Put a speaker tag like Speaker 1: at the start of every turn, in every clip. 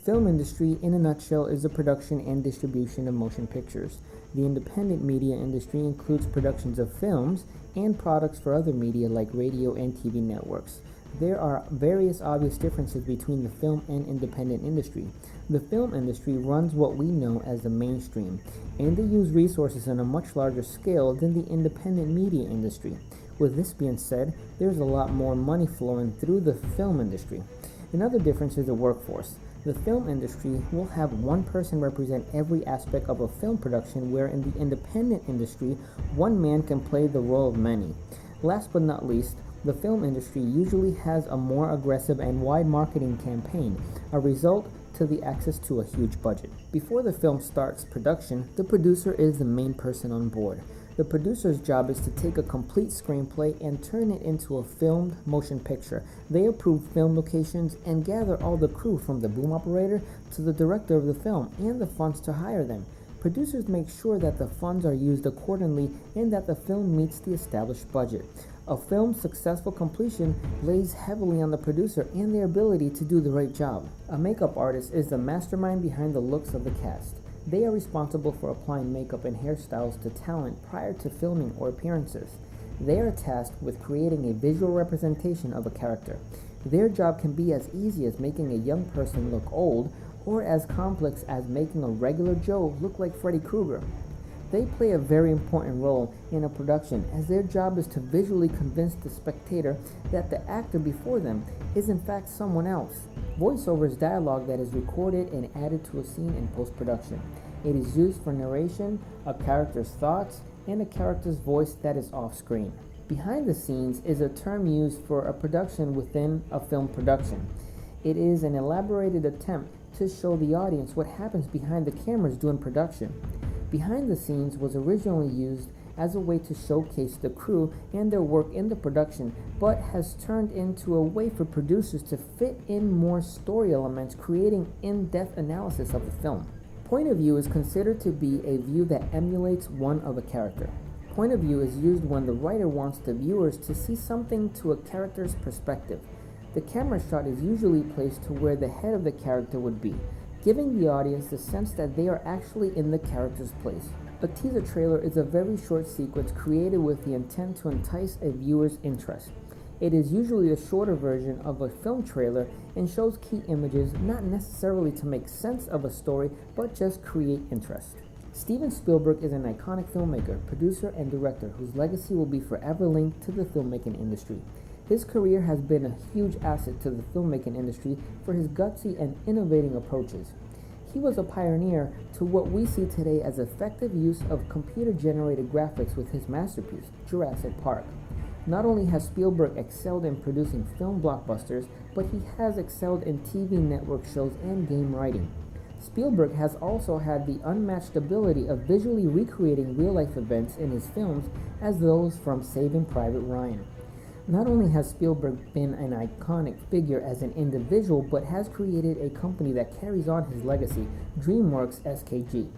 Speaker 1: film industry, in a nutshell, is the production and distribution of motion pictures. The independent media industry includes productions of films and products for other media like radio and TV networks. There are various obvious differences between the film and independent industry. The film industry runs what we know as the mainstream, and they use resources on a much larger scale than the independent media industry. With this being said, there's a lot more money flowing through the film industry. Another difference is the workforce. The film industry will have one person represent every aspect of a film production, where in the independent industry, one man can play the role of many. Last but not least, the film industry usually has a more aggressive and wide marketing campaign, a result to the access to a huge budget. Before the film starts production, the producer is the main person on board. The producer's job is to take a complete screenplay and turn it into a filmed motion picture. They approve film locations and gather all the crew, from the boom operator to the director of the film, and the funds to hire them. Producers make sure that the funds are used accordingly and that the film meets the established budget. A film's successful completion lays heavily on the producer and their ability to do the right job. A makeup artist is the mastermind behind the looks of the cast. They are responsible for applying makeup and hairstyles to talent prior to filming or appearances. They are tasked with creating a visual representation of a character. Their job can be as easy as making a young person look old, or as complex as making a regular Joe look like Freddy Krueger. They play a very important role in a production, as their job is to visually convince the spectator that the actor before them is in fact someone else. Voiceover is dialogue that is recorded and added to a scene in post-production. It is used for narration, a character's thoughts, and a character's voice that is off-screen. Behind the scenes is a term used for a production within a film production. It is an elaborated attempt to show the audience what happens behind the cameras during production. Behind the scenes was originally used as a way to showcase the crew and their work in the production, but has turned into a way for producers to fit in more story elements, creating in-depth analysis of the film. Point of view is considered to be a view that emulates one of a character. Point of view is used when the writer wants the viewers to see something to a character's perspective. The camera shot is usually placed to where the head of the character would be, giving the audience the sense that they are actually in the character's place. A teaser trailer is a very short sequence created with the intent to entice a viewer's interest. It is usually a shorter version of a film trailer and shows key images, not necessarily to make sense of a story, but just create interest. Steven Spielberg is an iconic filmmaker, producer, and director whose legacy will be forever linked to the filmmaking industry. His career has been a huge asset to the filmmaking industry for his gutsy and innovating approaches. He was a pioneer to what we see today as effective use of computer-generated graphics with his masterpiece, Jurassic Park. Not only has Spielberg excelled in producing film blockbusters, but he has excelled in TV network shows and game writing. Spielberg has also had the unmatched ability of visually recreating real-life events in his films, as those from Saving Private Ryan. Not only has Spielberg been an iconic figure as an individual, but has created a company that carries on his legacy, DreamWorks SKG.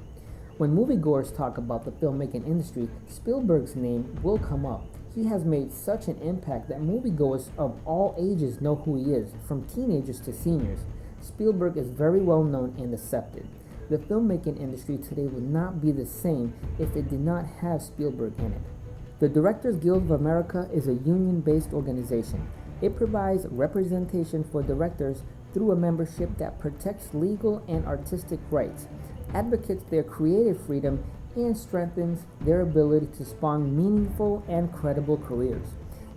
Speaker 1: When moviegoers talk about the filmmaking industry, Spielberg's name will come up. He has made such an impact that moviegoers of all ages know who he is, from teenagers to seniors. Spielberg is very well known and accepted. The filmmaking industry today would not be the same if it did not have Spielberg in it. The Directors Guild of America is a union-based organization. It provides representation for directors through a membership that protects legal and artistic rights, advocates their creative freedom, and strengthens their ability to spawn meaningful and credible careers.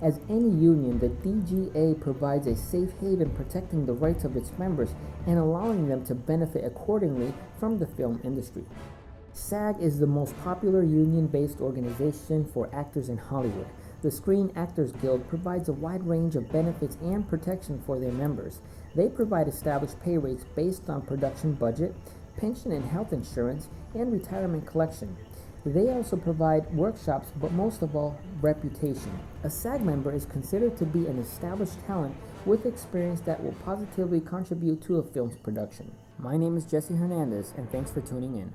Speaker 1: As any union, the DGA provides a safe haven protecting the rights of its members and allowing them to benefit accordingly from the film industry. SAG is the most popular union-based organization for actors in Hollywood. The Screen Actors Guild provides a wide range of benefits and protection for their members. They provide established pay rates based on production budget, pension and health insurance, and retirement collection. They also provide workshops, but most of all, reputation. A SAG member is considered to be an established talent with experience that will positively contribute to a film's production. My name is Jesse Hernandez, and thanks for tuning in.